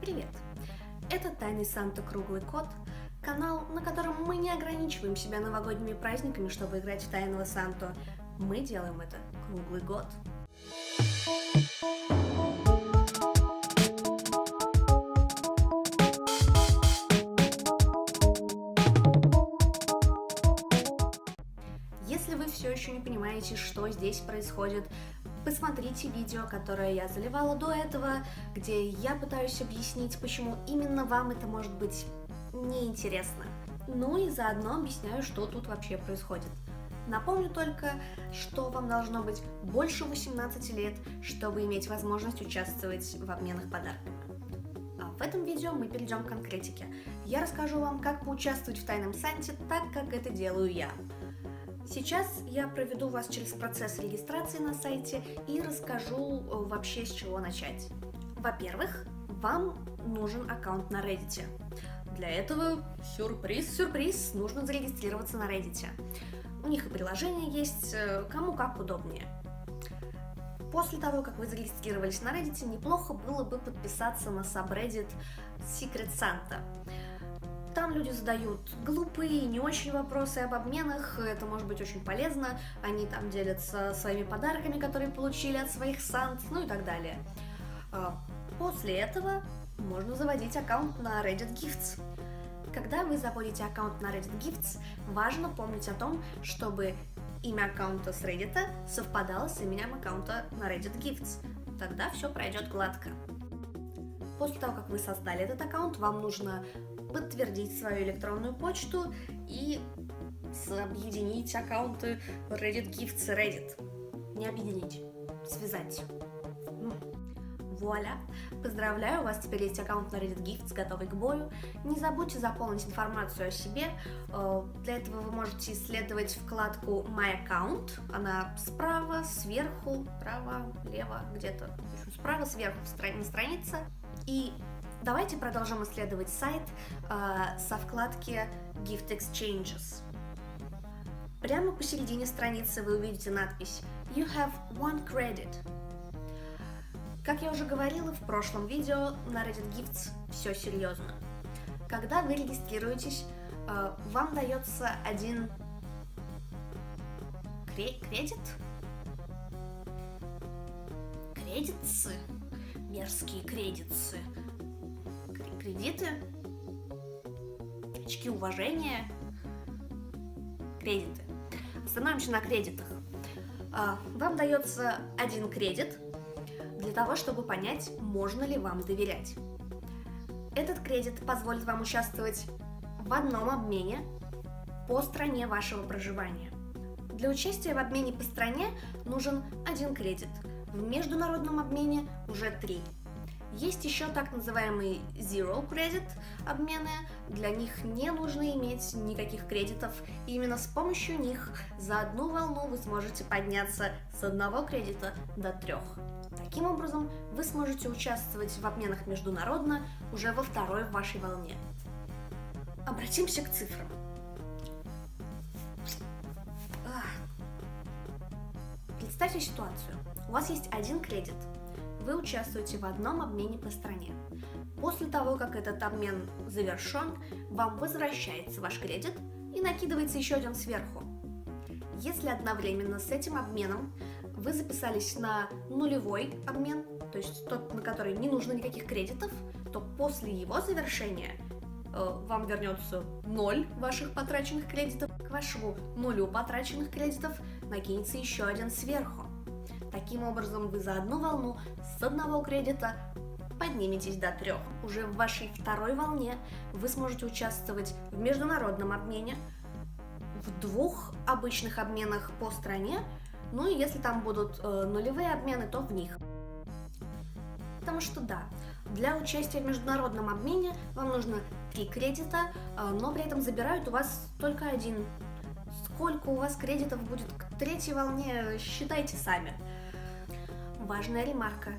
Привет! Это Тайный Санта Круглый Кот, канал, на котором мы не ограничиваем себя новогодними праздниками, чтобы играть в Тайного Санту. Мы делаем это круглый год. Если вы все еще не понимаете, что здесь происходит, посмотрите видео, которое я заливала до этого, где я пытаюсь объяснить, почему именно вам это может быть неинтересно. Ну и заодно объясняю, что тут вообще происходит. Напомню только, что вам должно быть больше 18 лет, чтобы иметь возможность участвовать в обменах подарками. А в этом видео мы перейдем к конкретике. Я расскажу вам, как поучаствовать в Тайном Санте так, как это делаю я. Сейчас я проведу вас через процесс регистрации на сайте и расскажу вообще, с чего начать. Во-первых, вам нужен аккаунт на Reddit. Для этого сюрприз, нужно зарегистрироваться на Reddit. У них и приложение есть, кому как удобнее. После того, как вы зарегистрировались на Reddit, неплохо было бы подписаться на subreddit Secret Santa. Там люди задают глупые, не очень вопросы об обменах, это может быть очень полезно, они там делятся своими подарками, которые получили от своих сант, ну и так далее. После этого можно заводить аккаунт на Reddit Gifts. Когда вы заводите аккаунт на Reddit Gifts, важно помнить о том, чтобы имя аккаунта с Reddit совпадало с именем аккаунта на Reddit Gifts. Тогда все пройдет гладко. После того, как вы создали этот аккаунт, вам нужно подтвердить свою электронную почту и объединить аккаунты Reddit Gifts и Reddit. Не объединить, связать. Вуаля! Поздравляю, у вас теперь есть аккаунт на Reddit Gifts, готовый к бою. Не забудьте заполнить информацию о себе. Для этого вы можете исследовать вкладку My Account. Она справа, сверху, право, лево, где-то. В общем, справа, сверху на странице. И давайте продолжим исследовать сайт со вкладки Gift Exchanges. Прямо посередине страницы вы увидите надпись You have one credit. Как я уже говорила в прошлом видео, на Reddit Gifts все серьезно. Когда вы регистрируетесь, вам дается один кредит? Кредитсы? Мерзкие кредитсы. Кредиты? Очки уважения? Кредиты. Остановимся на кредитах. Вам дается один кредит для того, чтобы понять, можно ли вам доверять. Этот кредит позволит вам участвовать в одном обмене по стране вашего проживания. Для участия в обмене по стране нужен один кредит. В международном обмене уже 3. Есть еще так называемые Zero Credit обмены. Для них не нужно иметь никаких кредитов. И именно с помощью них за одну волну вы сможете подняться с одного кредита до 3. Таким образом, вы сможете участвовать в обменах международно уже во второй вашей волне. Обратимся к цифрам. Представьте ситуацию. У вас есть один кредит. Вы участвуете в одном обмене по стране. После того, как этот обмен завершен, вам возвращается ваш кредит и накидывается еще один сверху. Если одновременно с этим обменом вы записались на нулевой обмен, то есть тот, на который не нужно никаких кредитов, то после его завершения вам вернется 0 ваших потраченных кредитов, к вашему нулю потраченных кредитов накинется еще один сверху. Таким образом, вы за одну волну с одного кредита подниметесь до 3. Уже в вашей второй волне вы сможете участвовать в международном обмене, в 2 обычных обменах по стране, ну и если там будут нулевые обмены, то в них. Потому что да, для участия в международном обмене вам нужно 3 кредита, но при этом забирают у вас только 1. Сколько у вас кредитов будет к 3-й волне, считайте сами. Важная ремарка.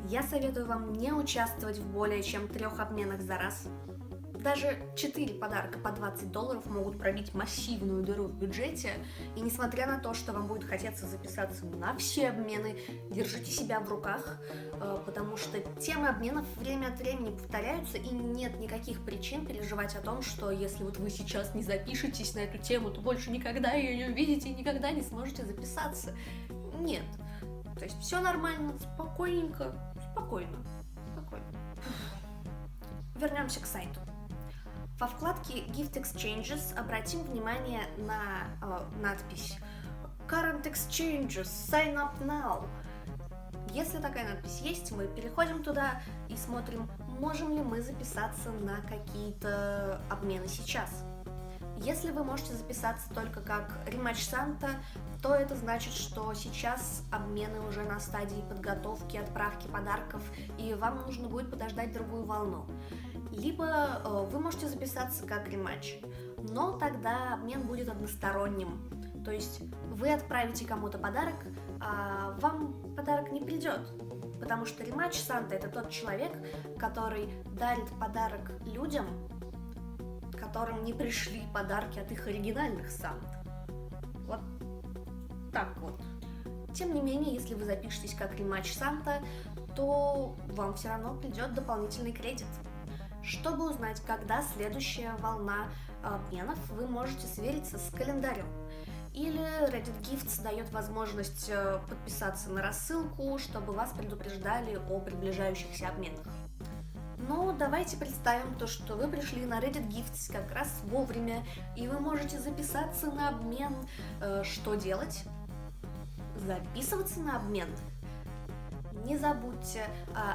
Я советую вам не участвовать в более чем 3 обменах за раз. Даже 4 подарка по $20 могут пробить массивную дыру в бюджете, и несмотря на то, что вам будет хотеться записаться на все обмены, держите себя в руках, потому что темы обменов время от времени повторяются, и нет никаких причин переживать о том, что если вот вы сейчас не запишетесь на эту тему, то больше никогда ее не увидите и никогда не сможете записаться. Нет. То есть все нормально, спокойненько, спокойно. Вернемся к сайту. Во вкладке Gift Exchanges обратим внимание на надпись Current Exchanges, Sign Up Now. Если такая надпись есть, мы переходим туда и смотрим, можем ли мы записаться на какие-то обмены сейчас. Если вы можете записаться только как Rematch Santa, то это значит, что сейчас обмены уже на стадии подготовки, отправки подарков, и вам нужно будет подождать другую волну. Либо вы можете записаться как рематч, но тогда обмен будет односторонним. То есть вы отправите кому-то подарок, а вам подарок не придет. Потому что рематч Санта — это тот человек, который дарит подарок людям, которым не пришли подарки от их оригинальных Сант. Вот так вот. Тем не менее, если вы запишетесь как рематч Санта, то вам все равно придет дополнительный кредит. Чтобы узнать, когда следующая волна обменов, вы можете свериться с календарем. Или Reddit Gifts дает возможность подписаться на рассылку, чтобы вас предупреждали о приближающихся обменах. Но давайте представим то, что вы пришли на Reddit Gifts как раз вовремя, и вы можете записаться на обмен. Что делать? Записываться на обмен. Не забудьте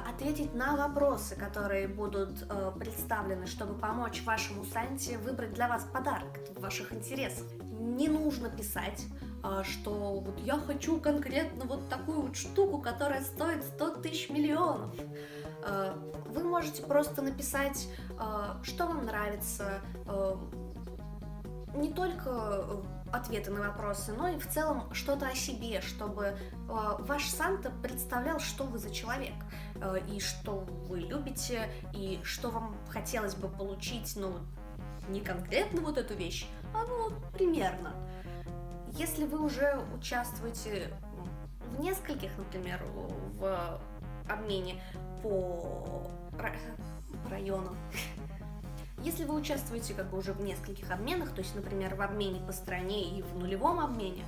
ответить на вопросы, которые будут представлены, чтобы помочь вашему Санте выбрать для вас подарок. Это в ваших интересах. Не нужно писать, что вот я хочу конкретно вот такую вот штуку, которая стоит 100 тысяч миллионов. Вы можете просто написать, что вам нравится, не только ответы на вопросы, но и в целом что-то о себе, чтобы ваш Санта представлял, что вы за человек, и что вы любите, и что вам хотелось бы получить, ну, не конкретно вот эту вещь, а ну, примерно. Если вы уже участвуете в нескольких, например, в обмене по районам, если вы участвуете как бы уже в нескольких обменах, то есть, например, в обмене по стране и в нулевом обмене,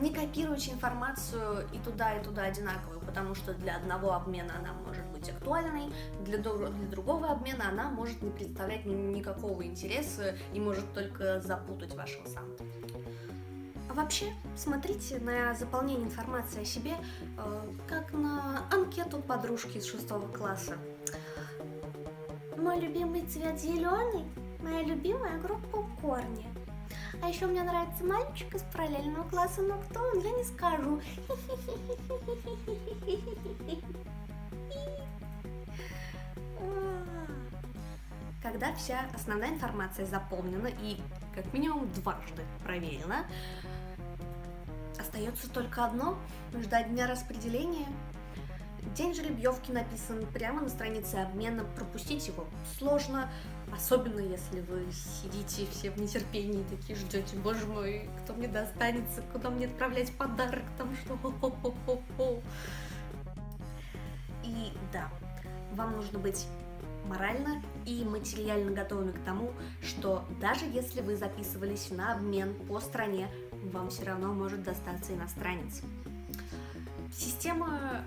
не копируйте информацию и туда одинаковую, потому что для одного обмена она может быть актуальной, для другого обмена она может не представлять никакого интереса и может только запутать вашего Санту. Вообще, смотрите на заполнение информации о себе как на анкету подружки из 6 класса. Мой любимый цвет зеленый, моя любимая группа Корни. А еще мне нравится мальчик из параллельного класса, но кто он, я не скажу. Когда вся основная информация заполнена и как минимум дважды проверена, остается только одно – ждать дня распределения. День жеребьевки написан прямо на странице обмена, пропустить его сложно, особенно если вы сидите все в нетерпении, такие ждете, боже мой, кто мне достанется, куда мне отправлять подарок, там что, хо-хо-хо-хо. И да, вам нужно быть морально и материально готовыми к тому, что даже если вы записывались на обмен по стране, вам все равно может достаться иностранец. Система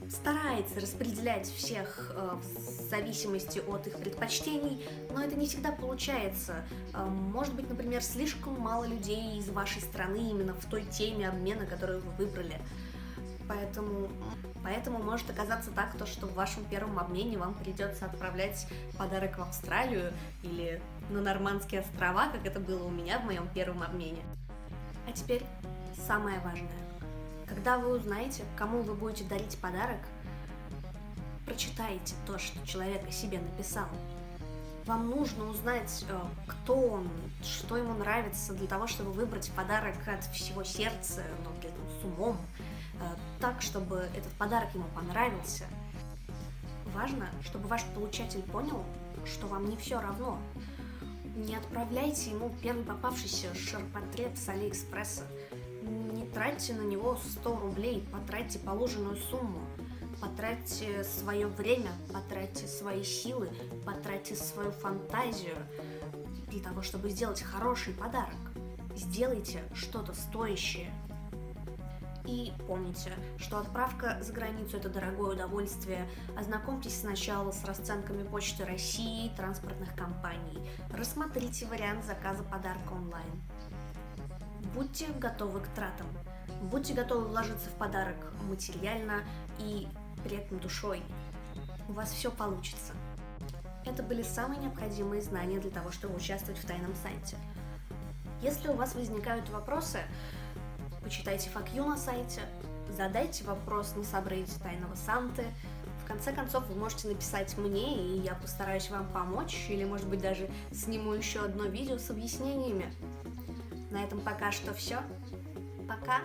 старается распределять всех в зависимости от их предпочтений, но это не всегда получается. Может быть, например, слишком мало людей из вашей страны именно в той теме обмена, которую вы выбрали. Поэтому может оказаться так, что в вашем первом обмене вам придется отправлять подарок в Австралию или на Нормандские острова, как это было у меня в моем первом обмене. А теперь самое важное. Когда вы узнаете, кому вы будете дарить подарок, прочитайте то, что человек о себе написал. Вам нужно узнать, кто он, что ему нравится, для того, чтобы выбрать подарок от всего сердца, но при этом с умом, так, чтобы этот подарок ему понравился. Важно, чтобы ваш получатель понял, что вам не все равно. Не отправляйте ему первый попавшийся ширпотреб с Алиэкспресса. Не тратьте на него 100 рублей, потратьте положенную сумму. Потратьте свое время, потратьте свои силы, потратьте свою фантазию для того, чтобы сделать хороший подарок. Сделайте что-то стоящее. И помните, что отправка за границу – это дорогое удовольствие. Ознакомьтесь сначала с расценками Почты России, транспортных компаний. Рассмотрите вариант заказа подарка онлайн. Будьте готовы к тратам. Будьте готовы вложиться в подарок материально и при этом душой. У вас все получится. Это были самые необходимые знания для того, чтобы участвовать в тайном сайте. Если у вас возникают вопросы, почитайте FAQ на сайте, задайте вопрос на сабреддите Тайного Санты. В конце концов, вы можете написать мне, и я постараюсь вам помочь, или, может быть, даже сниму еще одно видео с объяснениями. На этом пока что все. Пока!